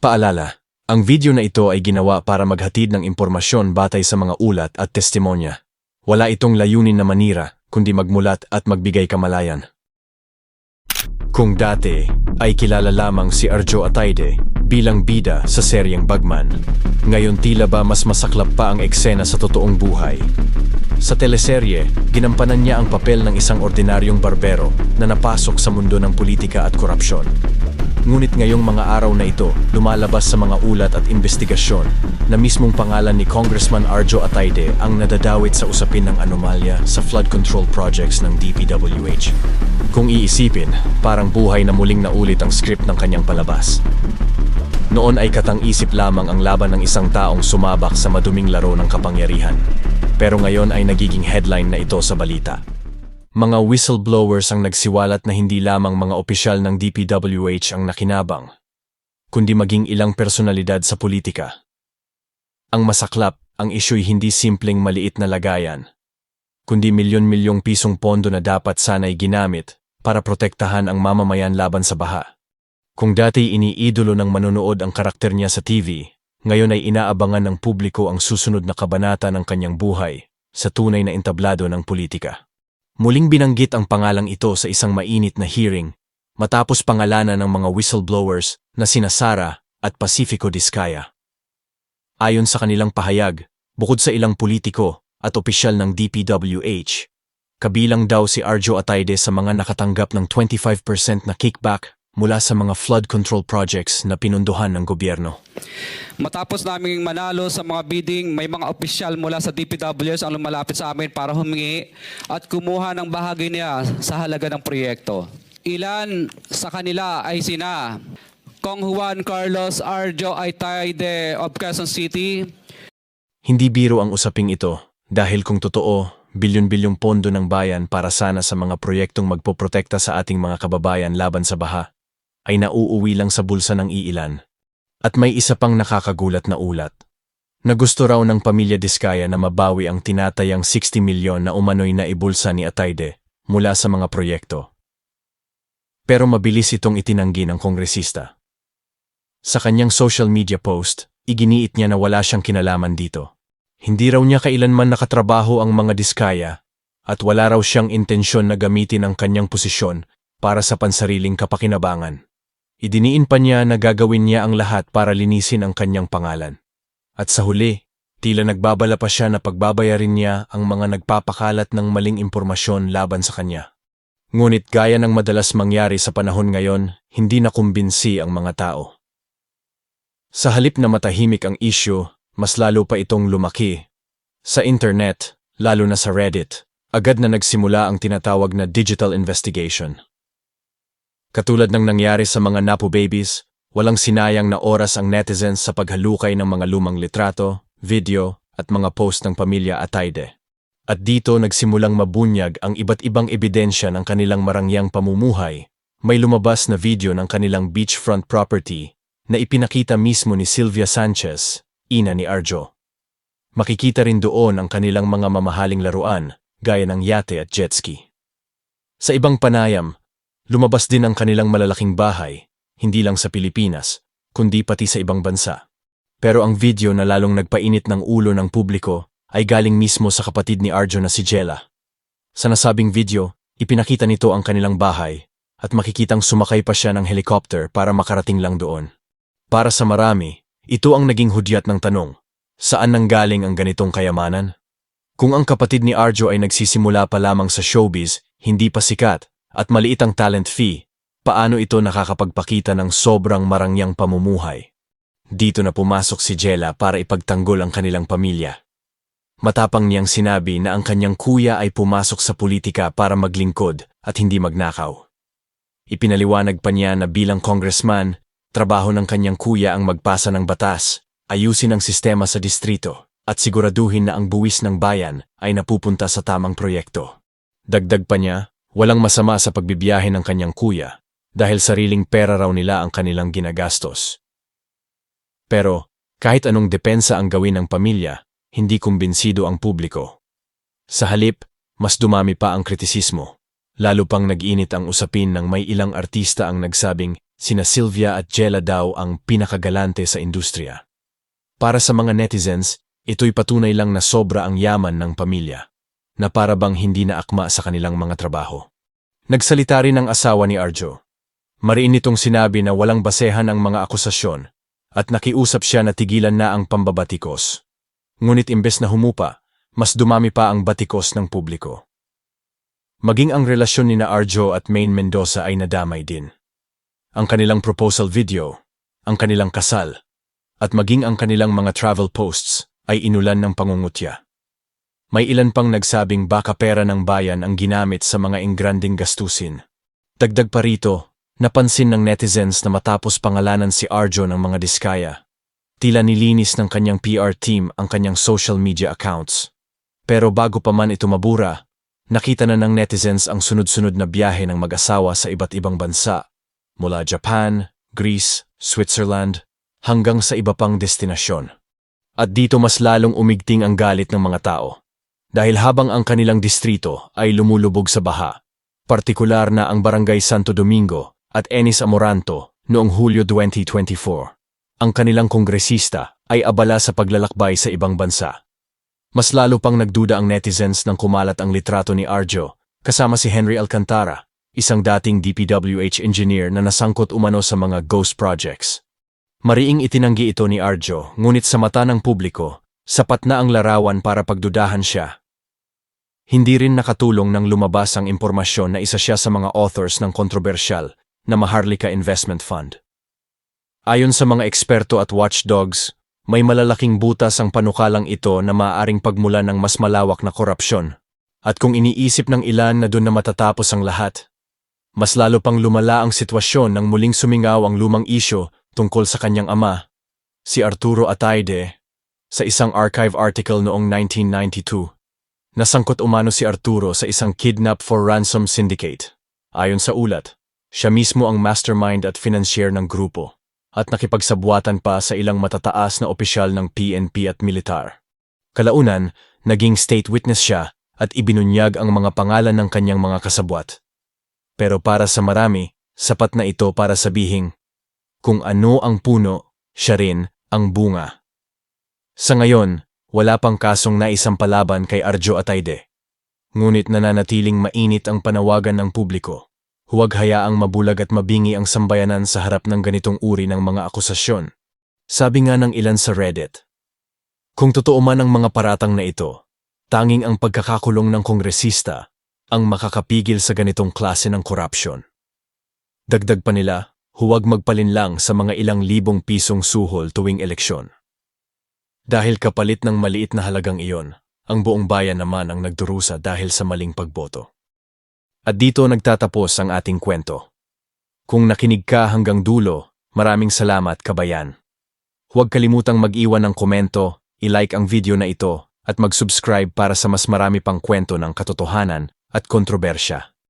Paalala, ang video na ito ay ginawa para maghatid ng impormasyon batay sa mga ulat at testimonya. Wala itong layunin na manira, kundi magmulat at magbigay kamalayan. Kung dati ay kilala lamang si Arjo Atayde bilang bida sa seryeng Bagman, ngayon tila ba mas masaklap pa ang eksena sa totoong buhay. Sa teleserye, ginampanan niya ang papel ng isang ordinaryong barbero na napasok sa mundo ng politika at korupsyon. Ngunit ngayong mga araw na ito, lumalabas sa mga ulat at investigasyon na mismong pangalan ni Congressman Arjo Atayde ang nadadawit sa usapin ng anomalya sa flood control projects ng DPWH. Kung iisipin, parang buhay na muling naulit ang script ng kanyang palabas. Noon ay katang-isip lamang ang laban ng isang taong sumabak sa maduming laro ng kapangyarihan. Pero ngayon ay nagiging headline na ito sa balita. Mga whistleblowers ang nagsiwalat na hindi lamang mga opisyal ng DPWH ang nakinabang, kundi maging ilang personalidad sa politika. Ang masaklap, ang isyu'y hindi simpleng maliit na lagayan, kundi milyon-milyong pisong pondo na dapat sana'y ginamit para protektahan ang mamamayan laban sa baha. Kung dati iniidolo ng manonood ang karakter niya sa TV, ngayon ay inaabangan ng publiko ang susunod na kabanata ng kanyang buhay sa tunay na entablado ng politika. Muling binanggit ang pangalang ito sa isang mainit na hearing matapos pangalanan ng mga whistleblowers na sina Sara at Pacifico Diskaya. Ayon sa kanilang pahayag, bukod sa ilang politiko at opisyal ng DPWH, kabilang daw si Arjo Atayde sa mga nakatanggap ng 25% na kickback mula sa mga flood control projects na pinunduhan ng gobyerno. Matapos naming manalo sa mga bidding, may mga opisyal mula sa DPWH ang lumalapit sa amin para humingi at kumuha ng bahagi niya sa halaga ng proyekto. Ilan sa kanila ay sina Kong Juan Carlos Arjo Atayde of Quezon City. Hindi biro ang usaping ito dahil kung totoo, bilyon-bilyong pondo ng bayan para sana sa mga proyektong magpoprotekta sa ating mga kababayan laban sa baha ay nauuwi lang sa bulsa ng iilan. At may isa pang nakakagulat na ulat, na gusto raw ng pamilya Diskaya na mabawi ang tinatayang 60 milyon na umano'y naibulsa ni Atayde mula sa mga proyekto. Pero mabilis itong itinanggi ng kongresista. Sa kanyang social media post, iginiit niya na wala siyang kinalaman dito. Hindi raw niya kailanman nakatrabaho ang mga Diskaya at wala raw siyang intensyon na gamitin ang kanyang posisyon para sa pansariling kapakinabangan. Idiniin pa niya na gagawin niya ang lahat para linisin ang kanyang pangalan. At sa huli, tila nagbabala pa siya na pagbabayarin niya ang mga nagpapakalat ng maling impormasyon laban sa kanya. Ngunit gaya ng madalas mangyari sa panahon ngayon, hindi nakumbinsi ang mga tao. Sa halip na matahimik ang issue, mas lalo pa itong lumaki. Sa internet, lalo na sa Reddit, agad na nagsimula ang tinatawag na digital investigation. Katulad ng nangyari sa mga Napo Babies, walang sinayang na oras ang netizens sa paghalukay ng mga lumang litrato, video, at mga post ng pamilya Atayde. At dito nagsimulang mabunyag ang iba't ibang ebidensya ng kanilang marangyang pamumuhay. May lumabas na video ng kanilang beachfront property na ipinakita mismo ni Sylvia Sanchez, ina ni Arjo. Makikita rin doon ang kanilang mga mamahaling laruan, gaya ng yate at jet ski. Sa ibang panayam, lumabas din ang kanilang malalaking bahay, hindi lang sa Pilipinas, kundi pati sa ibang bansa. Pero ang video na lalong nagpainit ng ulo ng publiko ay galing mismo sa kapatid ni Arjo na si Jella. Sa nasabing video, ipinakita nito ang kanilang bahay at makikitang sumakay pa siya ng helicopter para makarating lang doon. Para sa marami, ito ang naging hudyat ng tanong, saan nanggaling ang ganitong kayamanan? Kung ang kapatid ni Arjo ay nagsisimula pa lamang sa showbiz, hindi pa sikat, at maliit ang talent fee, paano ito nakakapagpakita ng sobrang marangyang pamumuhay? Dito na pumasok si Jella para ipagtanggol ang kanilang pamilya. Matapang niyang sinabi na ang kanyang kuya ay pumasok sa politika para maglingkod at hindi magnakaw. Ipinaliwanag pa niya na bilang congressman, trabaho ng kanyang kuya ang magpasa ng batas, ayusin ang sistema sa distrito, at siguraduhin na ang buwis ng bayan ay napupunta sa tamang proyekto. Dagdag pa niya, walang masama sa pagbibiyahe ng kanyang kuya dahil sariling pera raw nila ang kanilang ginagastos. Pero kahit anong depensa ang gawin ng pamilya, hindi kumbinsido ang publiko. Sa halip, mas dumami pa ang kritisismo. Lalo pang nag-init ang usapin ng may ilang artista ang nagsabing sina Sylvia at Jella daw ang pinakagalante sa industriya. Para sa mga netizens, ito'y patunay lang na sobra ang yaman ng pamilya, na para bang hindi na akma sa kanilang mga trabaho. Nagsalita rin ang asawa ni Arjo. Mariin nitong sinabi na walang basehan ang mga akusasyon at nakiusap siya na tigilan na ang pambabatikos. Ngunit imbes na humupa, mas dumami pa ang batikos ng publiko. Maging ang relasyon ni na Arjo at Maine Mendoza ay nadamay din. Ang kanilang proposal video, ang kanilang kasal, at maging ang kanilang mga travel posts ay inulan ng pangungutya. May ilan pang nagsabing baka pera ng bayan ang ginamit sa mga ingranding gastusin. Dagdag pa rito, napansin ng netizens na matapos pangalanan si Arjo ng mga diskaya, tila nilinis ng kanyang PR team ang kanyang social media accounts. Pero bago pa man ito mabura, nakita na ng netizens ang sunod-sunod na biyahe ng mag-asawa sa iba't ibang bansa, mula Japan, Greece, Switzerland, hanggang sa iba pang destinasyon. At dito mas lalong umigting ang galit ng mga tao. Dahil habang ang kanilang distrito ay lumulubog sa baha, partikular na ang Barangay Santo Domingo at Ennis Amoranto noong Hulyo 2024, ang kanilang kongresista ay abala sa paglalakbay sa ibang bansa. Mas lalo pang nagduda ang netizens nang kumalat ang litrato ni Arjo kasama si Henry Alcantara, isang dating DPWH engineer na nasangkot umano sa mga ghost projects. Mariing itinanggi ito ni Arjo, ngunit sa mata ng publiko, sapat na ang larawan para pagdudahan siya. Hindi rin nakatulong nang lumabas ang impormasyon na isa siya sa mga authors ng kontrobersyal na Maharlika Investment Fund. Ayon sa mga eksperto at watchdogs, may malalaking butas ang panukalang ito na maaaring pagmulan ng mas malawak na korupsyon. At kung iniisip ng ilan na doon na matatapos ang lahat, mas lalo pang lumala ang sitwasyon nang muling sumingaw ang lumang isyo tungkol sa kanyang ama, si Arturo Ataide, sa isang archive article noong 1992. Nasangkot umano si Arturo sa isang kidnap for ransom syndicate. Ayon sa ulat, siya mismo ang mastermind at financier ng grupo at nakipagsabwatan pa sa ilang matataas na opisyal ng PNP at militar. Kalaunan, naging state witness siya at ibinunyag ang mga pangalan ng kanyang mga kasabwat. Pero para sa marami, sapat na ito para sabihing, kung ano ang puno, siya rin ang bunga. Sa ngayon, wala pang kasong naisampalaban kay Arjo Ataide. Ngunit nananatiling mainit ang panawagan ng publiko. Huwag hayaang mabulag at mabingi ang sambayanan sa harap ng ganitong uri ng mga akusasyon. Sabi nga ng ilan sa Reddit, kung totoo man ang mga paratang na ito, tanging ang pagkakakulong ng kongresista ang makakapigil sa ganitong klase ng korupsyon. Dagdag pa nila, huwag magpalinlang sa mga ilang libong pisong suhol tuwing eleksyon. Dahil kapalit ng maliit na halagang iyon, ang buong bayan naman ang nagdurusa dahil sa maling pagboto. At dito nagtatapos ang ating kwento. Kung nakinig ka hanggang dulo, maraming salamat kabayan. Huwag kalimutang mag-iwan ng komento, i-like ang video na ito, at mag-subscribe para sa mas marami pang kwento ng katotohanan at kontrobersya.